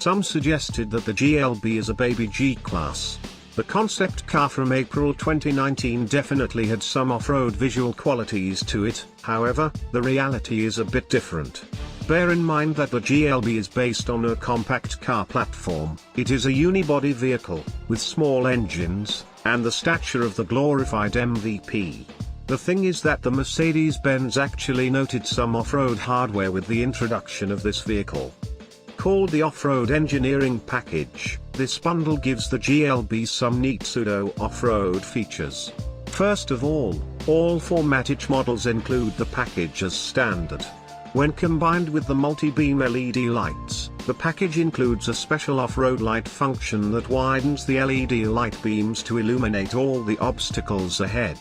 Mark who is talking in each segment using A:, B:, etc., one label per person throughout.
A: Some suggested that the GLB is a baby G-Class. The concept car from April 2019 definitely had some off-road visual qualities to it, however, the reality is a bit different. Bear in mind that the GLB is based on a compact car platform. It is a unibody vehicle, with small engines, and the stature of the glorified MVP. The thing is that the Mercedes-Benz actually noted some off-road hardware with the introduction of this vehicle. Called the Off-Road Engineering Package, this bundle gives the GLB some neat pseudo off-road features. First of all 4MATIC models include the package as standard. When combined with the multi-beam LED lights, the package includes a special off-road light function that widens the LED light beams to illuminate all the obstacles ahead.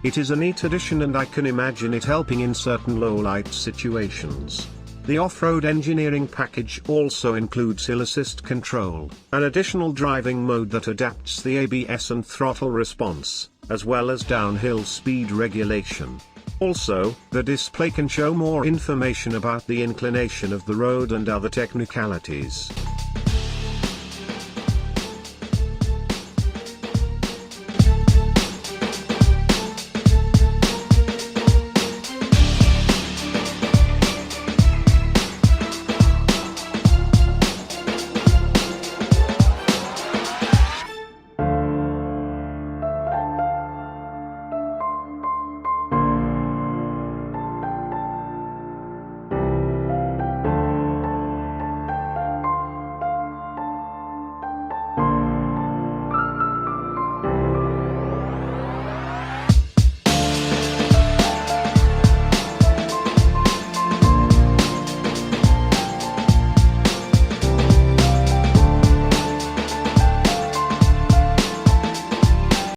A: It is a neat addition and I can imagine it helping in certain low-light situations. The off-road engineering package also includes hill assist control, an additional driving mode that adapts the ABS and throttle response, as well as downhill speed regulation. Also, the display can show more information about the inclination of the road and other technicalities.